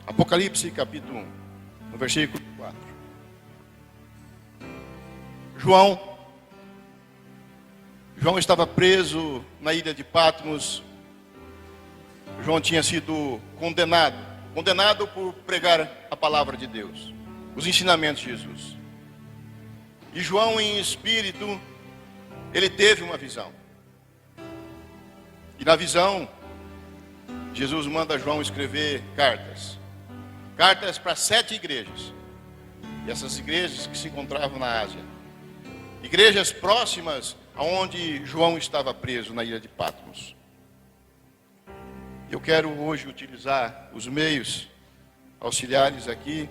Apocalipse capítulo 1, no versículo 4. João estava preso na ilha de Patmos. João tinha sido condenado por pregar a palavra de Deus, os ensinamentos de Jesus. E João, em espírito, ele teve uma visão. E na visão, Jesus manda João escrever cartas para 7 igrejas. E essas igrejas que se encontravam na Ásia, igrejas próximas aonde João estava preso na ilha de Patmos. Eu quero hoje utilizar os meios auxiliares aqui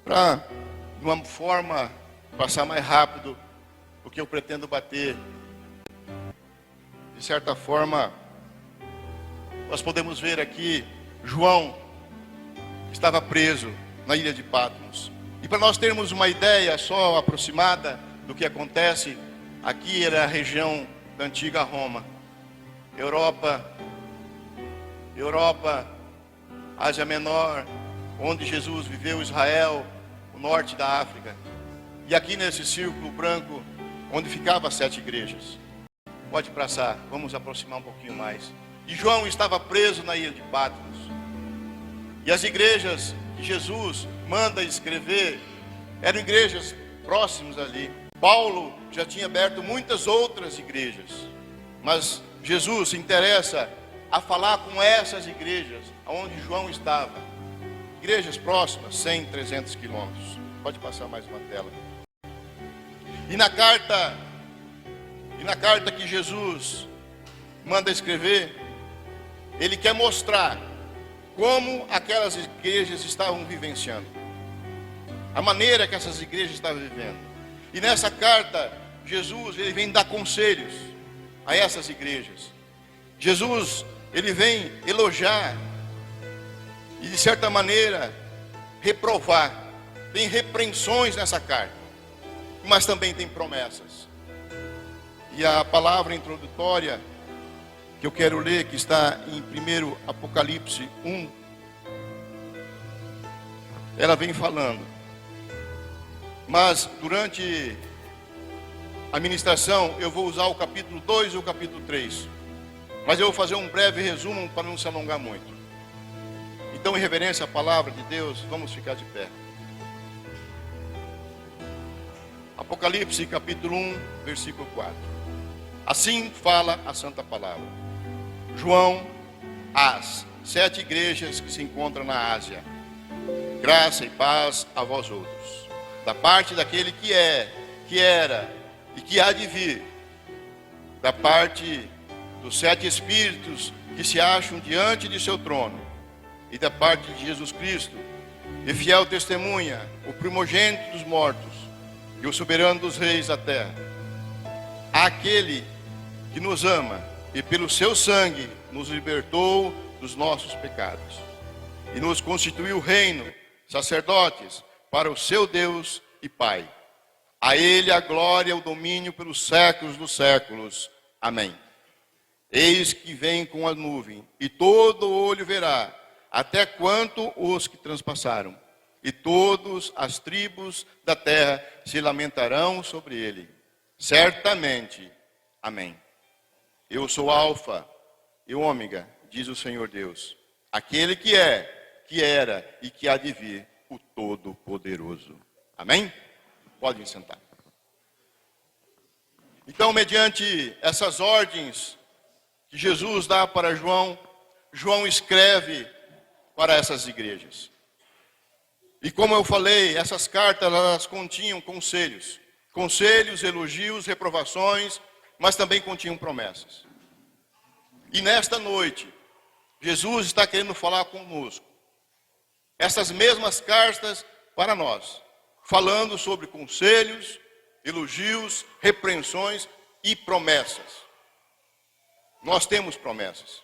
para, de uma forma, passar mais rápido o que eu pretendo bater. De certa forma, nós podemos ver aqui João estava preso na ilha de Patmos. E para nós termos uma ideia só aproximada do que acontece, aqui era a região da antiga Roma, Europa, Ásia Menor, onde Jesus viveu, Israel, o norte da África. E aqui nesse círculo branco, onde ficavam as 7 igrejas. Pode passar, vamos aproximar um pouquinho mais. E João estava preso na ilha de Patmos. E as igrejas que Jesus manda escrever eram igrejas próximas ali. Paulo já tinha aberto muitas outras igrejas, mas Jesus se interessa a falar com essas igrejas onde João estava. Igrejas próximas, 100, 300 quilômetros. Pode passar mais uma tela. E na carta que Jesus manda escrever, ele quer mostrar como aquelas igrejas estavam vivenciando, a maneira que essas igrejas estavam vivendo. E nessa carta, Jesus, ele vem dar conselhos a essas igrejas. Jesus, ele vem elogiar e, de certa maneira, reprovar. Tem repreensões nessa carta, mas também tem promessas. E a palavra introdutória que eu quero ler, que está em 1 Apocalipse 1, ela vem falando. Mas durante a ministração eu vou usar o capítulo 2 e o capítulo 3. Mas eu vou fazer um breve resumo para não se alongar muito. Então, em reverência à palavra de Deus, vamos ficar de pé. Apocalipse capítulo 1, versículo 4. Assim fala a santa palavra. João, às 7 igrejas que se encontram na Ásia. Graça e paz a vós outros. Da parte daquele que é, que era e que há de vir. Da parte dos 7 espíritos que se acham diante de seu trono. E da parte de Jesus Cristo, e fiel testemunha, o primogênito dos mortos e o soberano dos reis da terra. Aquele que nos ama e pelo seu sangue nos libertou dos nossos pecados e nos constituiu reino, sacerdotes para o seu Deus e Pai. A ele a glória e o domínio pelos séculos dos séculos. Amém. Eis que vem com a nuvem, e todo olho verá, até quanto os que transpassaram, e todas as tribos da terra se lamentarão sobre ele. Certamente. Amém. Eu sou Alfa e Ômega, diz o Senhor Deus, aquele que é, que era e que há de vir, o Todo-Poderoso. Amém? Podem sentar. Então, mediante essas ordens que Jesus dá para João, João escreve para essas igrejas. E como eu falei, essas cartas elas continham conselhos, elogios, reprovações, mas também continham promessas. E nesta noite, Jesus está querendo falar conosco essas mesmas cartas para nós, falando sobre conselhos, elogios, repreensões e promessas. Nós temos promessas.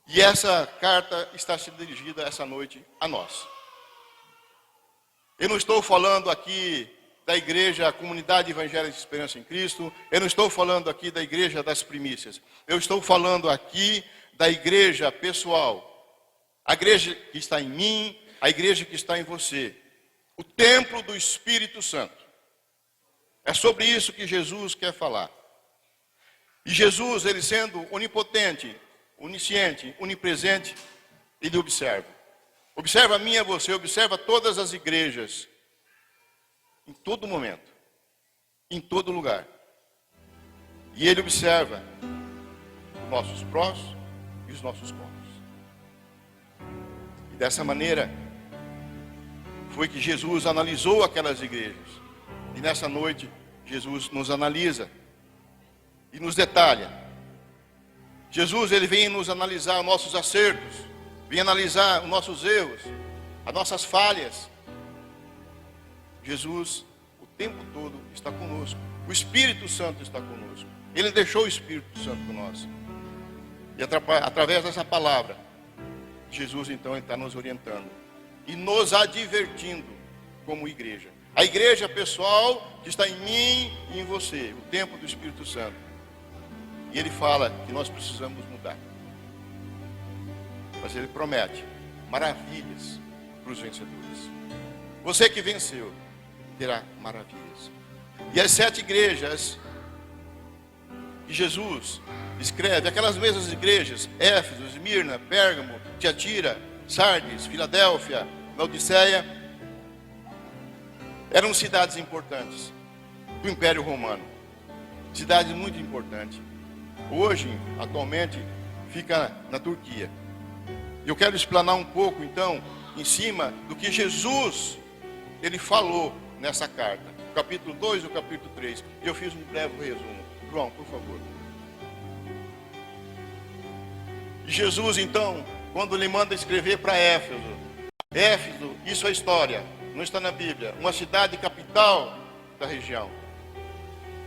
E essa carta está sendo dirigida essa noite a nós. Eu não estou falando aqui da igreja, a Comunidade Evangélica de Esperança em Cristo. Eu não estou falando aqui da igreja das primícias. Eu estou falando aqui da igreja pessoal, A igreja que está em mim, a igreja que está em você. O templo do Espírito Santo. É sobre isso que Jesus quer falar. E Jesus, ele sendo onipotente, onisciente, onipresente, ele observa. Observa a mim e a você, observa todas as igrejas. Em todo momento. Em todo lugar. E ele observa os nossos prós e os nossos contras. E dessa maneira, foi que Jesus analisou aquelas igrejas. E nessa noite, Jesus nos analisa e nos detalha. Jesus, ele vem nos analisar nossos acertos, vem analisar os nossos erros, as nossas falhas. Jesus, o tempo todo, está conosco. O Espírito Santo está conosco. Ele deixou o Espírito Santo com nós. E através dessa palavra, Jesus, então, ele está nos orientando e nos advertindo como igreja. A igreja pessoal que está em mim e em você, o templo do Espírito Santo. E ele fala que nós precisamos mudar. Mas ele promete maravilhas para os vencedores. Você que venceu terá maravilhas. E as 7 igrejas que Jesus escreve, aquelas mesmas igrejas, Éfeso, Esmirna, Pérgamo, Tiatira, Sardes, Filadélfia, Laodiceia, eram cidades importantes do Império Romano. Cidades muito importantes. Hoje, atualmente, fica na Turquia. Eu quero explanar um pouco, então, em cima do que Jesus, ele falou nessa carta. O capítulo 2 e o capítulo 3. Eu fiz um breve resumo. João, por favor. E Jesus, então, quando ele manda escrever para Éfeso. Éfeso, isso é história, não está na Bíblia. Uma cidade capital da região.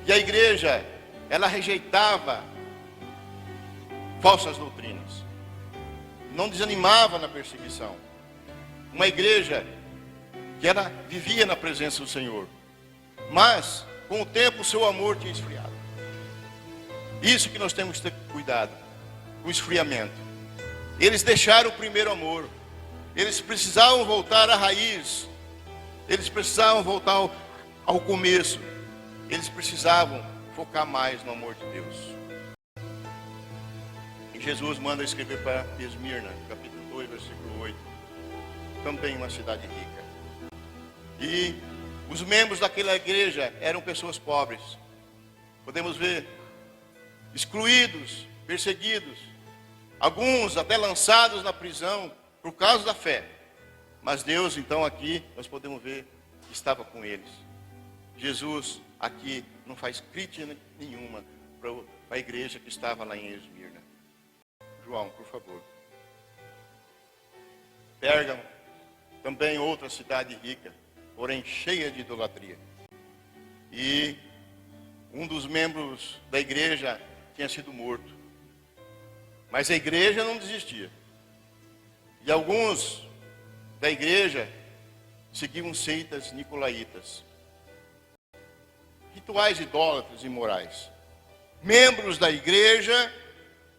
E a igreja, ela rejeitava falsas doutrinas. Não desanimava na perseguição. Uma igreja que ela vivia na presença do Senhor. Mas, com o tempo, o seu amor tinha esfriado. Isso que nós temos que ter cuidado. O esfriamento. Eles deixaram o primeiro amor. Eles precisavam voltar à raiz. Eles precisavam voltar ao começo. Eles precisavam focar mais no amor de Deus. E Jesus manda escrever para Esmirna, capítulo 2, versículo 8. Também uma cidade rica. E os membros daquela igreja eram pessoas pobres. Podemos ver excluídos, perseguidos. Alguns até lançados na prisão por causa da fé. Mas Deus, então, aqui, nós podemos ver que estava com eles. Jesus, aqui, não faz crítica nenhuma para a igreja que estava lá em Esmirna. João, por favor. Pérgamo, também outra cidade rica, porém cheia de idolatria. E um dos membros da igreja tinha sido morto. Mas a igreja não desistia. E alguns da igreja seguiam seitas nicolaítas. Rituais idólatras e imorais. Membros da igreja,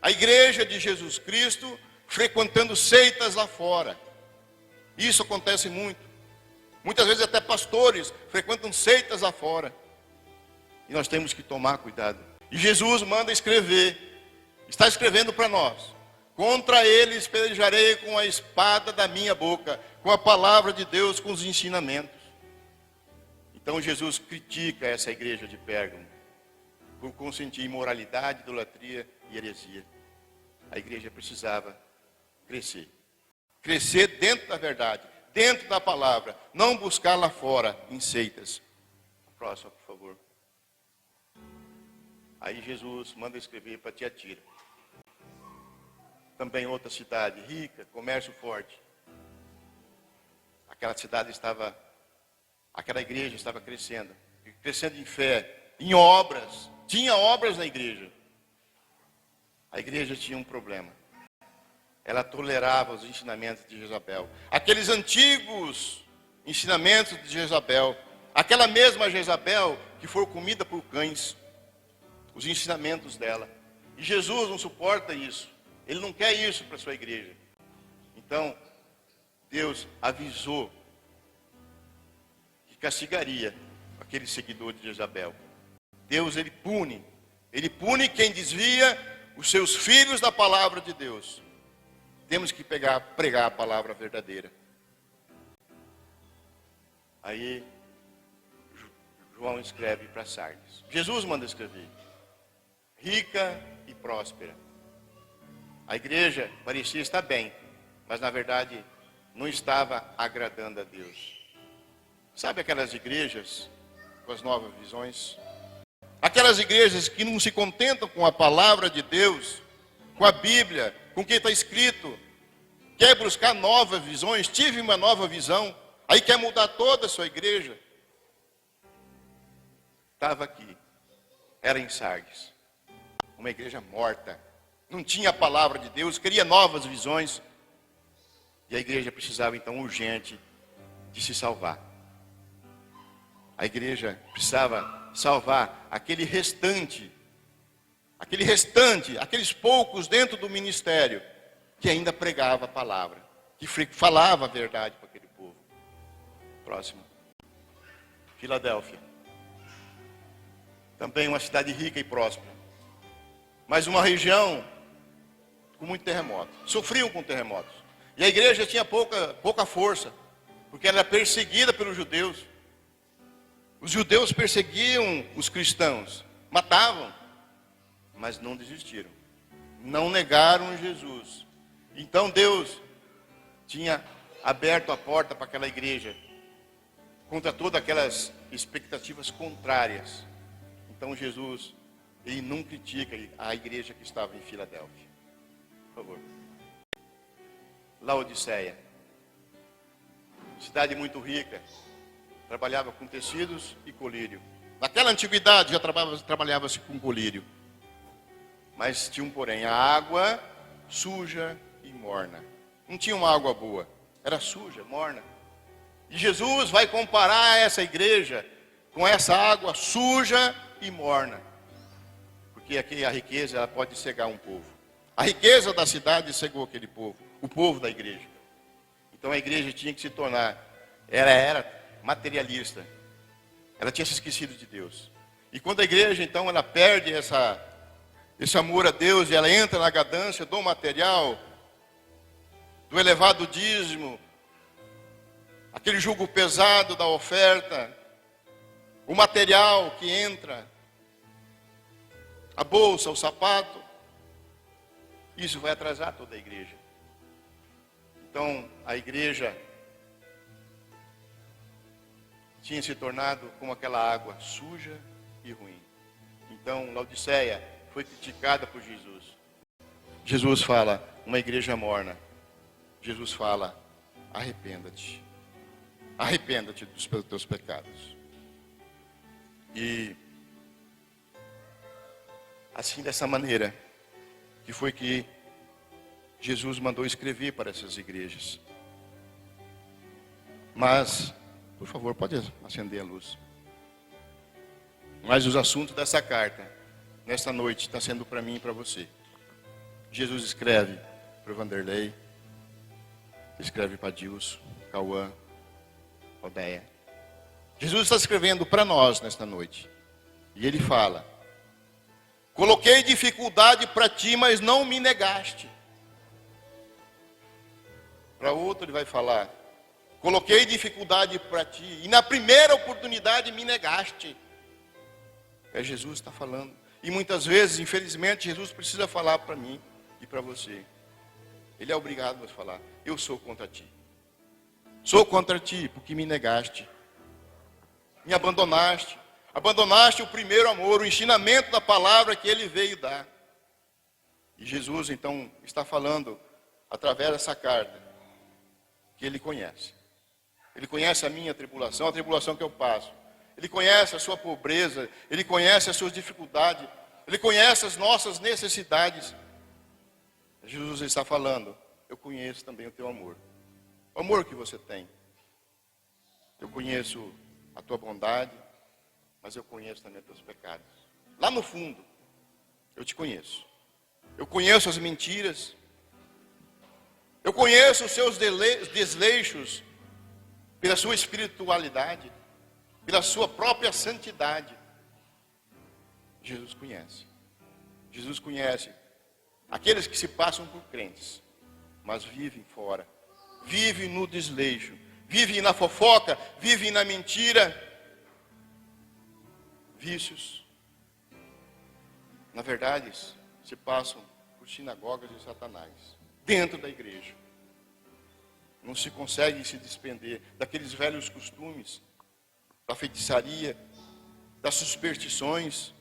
a igreja de Jesus Cristo, frequentando seitas lá fora. Isso acontece muito. Muitas vezes até pastores frequentam seitas lá fora. E nós temos que tomar cuidado. E Jesus manda escrever. Está escrevendo para nós. Contra eles pelejarei com a espada da minha boca, com a palavra de Deus, com os ensinamentos. Então Jesus critica essa igreja de Pérgamo por consentir imoralidade, idolatria e heresia. A igreja precisava crescer. Crescer dentro da verdade, dentro da palavra, não buscar lá fora em seitas. Próximo, por favor. Aí Jesus manda escrever para Tiatira. Também outra cidade rica, comércio forte. Aquela igreja estava crescendo em fé, em obras. Tinha obras na igreja. A igreja tinha um problema. Ela tolerava os ensinamentos de Jezabel. Aqueles antigos ensinamentos de Jezabel. Aquela mesma Jezabel que foi comida por cães. Os ensinamentos dela. E Jesus não suporta isso. Ele não quer isso para a sua igreja. Então, Deus avisou que castigaria aquele seguidor de Jezabel. Deus, ele pune quem desvia os seus filhos da palavra de Deus. Temos que pregar a palavra verdadeira. Aí, João escreve para Sardes. Jesus manda escrever. Rica e próspera. A igreja parecia estar bem, mas na verdade não estava agradando a Deus. Sabe aquelas igrejas com as novas visões? Aquelas igrejas que não se contentam com a palavra de Deus, com a Bíblia, com o que está escrito, quer buscar novas visões, tive uma nova visão, aí quer mudar toda a sua igreja. Estava aqui, era em Sardes, uma igreja morta, não tinha a palavra de Deus, queria novas visões, e a igreja precisava então urgente de se salvar. A igreja precisava salvar aquele restante, aqueles poucos dentro do ministério, que ainda pregava a palavra, que falava a verdade para aquele povo. Próximo. Filadélfia. Também uma cidade rica e próspera. Mas uma região com muito terremoto. Sofriam com terremotos. E a igreja tinha pouca força, porque ela era perseguida pelos judeus. Os judeus perseguiam os cristãos, matavam, mas não desistiram. Não negaram Jesus. Então Deus tinha aberto a porta para aquela igreja, contra todas aquelas expectativas contrárias. Então Jesus, ele não critica a igreja que estava em Filadélfia. Por favor. Laodiceia. Cidade muito rica. Trabalhava com tecidos e colírio. Naquela antiguidade já trabalhava-se com colírio. Mas tinha um porém, a água suja e morna. Não tinha uma água boa, era suja, morna. E Jesus vai comparar essa igreja com essa água suja e morna. Porque aqui a riqueza ela pode cegar um povo. A riqueza da cidade cegou aquele povo, o povo da igreja. Então a igreja tinha que se tornar, ela era materialista. Ela tinha se esquecido de Deus. E quando a igreja então ela perde esse amor a Deus e ela entra na ganância do material, do elevado dízimo, aquele jugo pesado da oferta, o material que entra, a bolsa, o sapato, isso vai atrasar toda a igreja. Então a igreja tinha se tornado como aquela água suja e ruim. Então Laodiceia foi criticada por Jesus. Jesus fala, uma igreja morna. Jesus fala, arrependa-te. Arrependa-te dos teus pecados. E assim, dessa maneira, que foi que Jesus mandou escrever para essas igrejas. Mas, por favor, pode acender a luz. Mas os assuntos dessa carta, nesta noite, está sendo para mim e para você. Jesus escreve para o Vanderlei, escreve para Dilson, Cauã, Odeia. Jesus está escrevendo para nós nesta noite. E ele fala, coloquei dificuldade para ti, mas não me negaste. Para outro ele vai falar, coloquei dificuldade para ti, e na primeira oportunidade me negaste. É Jesus que está falando. E muitas vezes, infelizmente, Jesus precisa falar para mim e para você. Ele é obrigado a falar, eu sou contra ti. Sou contra ti, porque me negaste. Me abandonaste. Abandonaste o primeiro amor, o ensinamento da palavra que ele veio dar. E Jesus, então, está falando, através dessa carta, que ele conhece. Ele conhece a minha tribulação, a tribulação que eu passo. Ele conhece a sua pobreza, ele conhece as suas dificuldades, ele conhece as nossas necessidades. Jesus está falando, eu conheço também o teu amor. O amor que você tem. Eu conheço a tua bondade, mas eu conheço também os teus pecados. Lá no fundo, eu te conheço. Eu conheço as mentiras. Eu conheço os seus desleixos pela sua espiritualidade, pela sua própria santidade. Jesus conhece. Jesus conhece aqueles que se passam por crentes, mas vivem fora, vivem no desleixo, vivem na fofoca, vivem na mentira, vícios. Na verdade, se passam por sinagogas de Satanás, dentro da igreja. Não se consegue se despender daqueles velhos costumes, da feitiçaria, das superstições,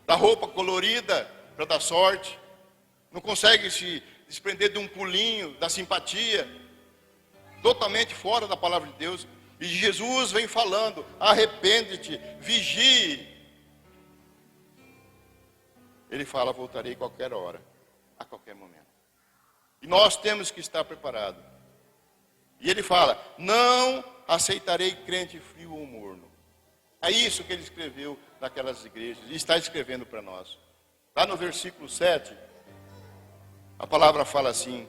da roupa colorida para dar sorte. Não consegue se desprender de um pulinho, da simpatia, totalmente fora da palavra de Deus. E Jesus vem falando: arrepende-te, vigie. Ele fala: voltarei qualquer hora, a qualquer momento. E nós temos que estar preparados. E ele fala: não aceitarei crente frio ou morno. É isso que ele escreveu naquelas igrejas, e está escrevendo para nós. Lá no versículo 7, a palavra fala assim: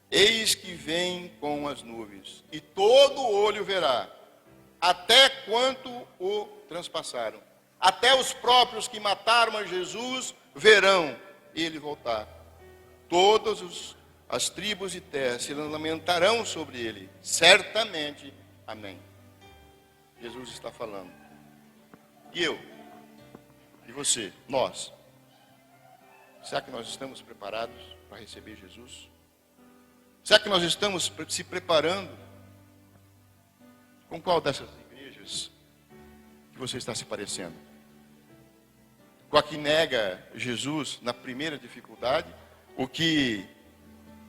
eis que vem com as nuvens, e todo olho verá, até quanto o transpassaram. Até os próprios que mataram a Jesus verão ele voltar. Todas as tribos e terras se lamentarão sobre ele. Certamente. Amém. Jesus está falando. E eu? E você? Nós? Será que nós estamos preparados para receber Jesus? Será que nós estamos se preparando? Com qual dessas igrejas que você está se parecendo? Com a que nega Jesus na primeira dificuldade? O que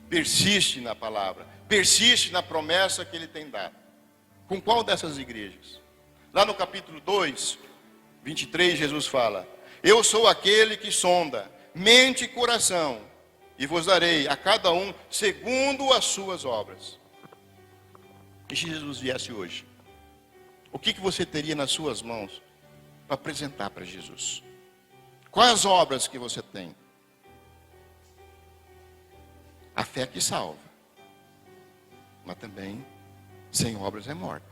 persiste na palavra, persiste na promessa que ele tem dado? Com qual dessas igrejas? Lá no capítulo 2, 23, Jesus fala: eu sou aquele que sonda mente e coração, e vos darei a cada um segundo as suas obras. E se Jesus viesse hoje, o que você teria nas suas mãos para apresentar para Jesus? Quais as obras que você tem? A fé que salva, mas também sem obras é morta.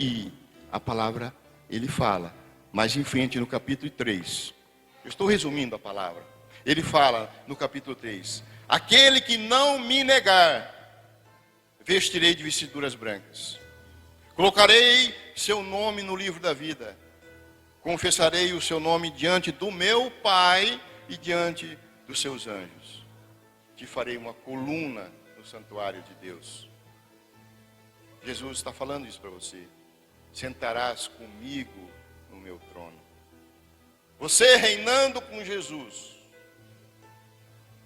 E a palavra, ele fala mais em frente no capítulo 3. Eu estou resumindo a palavra. Ele fala no capítulo 3: aquele que não me negar, vestirei de vestiduras brancas, colocarei seu nome no livro da vida, confessarei o seu nome diante do meu Pai e diante dos seus anjos. Te farei uma coluna no santuário de Deus. Jesus está falando isso para você. Sentarás comigo no meu trono. Você reinando com Jesus.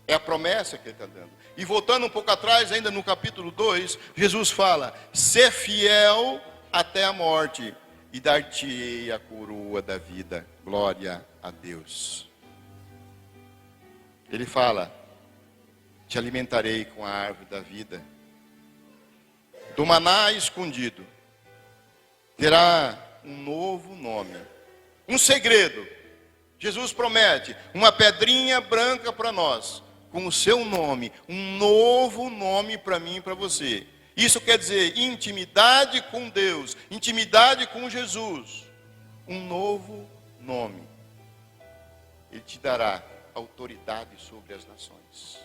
É a promessa que ele está dando. E voltando um pouco atrás, ainda no capítulo 2, Jesus fala: sê fiel até a morte, e dar-te-ei a coroa da vida. Glória a Deus. Ele fala: te alimentarei com a árvore da vida. Do maná escondido terá um novo nome. Um segredo. Jesus promete uma pedrinha branca para nós, com o seu nome, um novo nome para mim e para você. Isso quer dizer intimidade com Deus, intimidade com Jesus. Um novo nome. Ele te dará autoridade sobre as nações.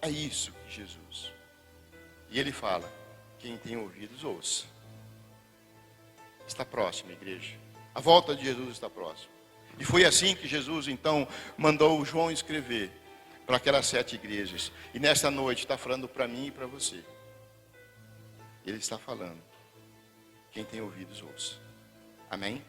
É isso que Jesus. E ele fala: quem tem ouvidos, ouça. Está próximo, igreja. A volta de Jesus está próxima. E foi assim que Jesus, então, mandou João escrever para aquelas 7 igrejas. E nesta noite está falando para mim e para você. Ele está falando: quem tem ouvidos, ouça. Amém?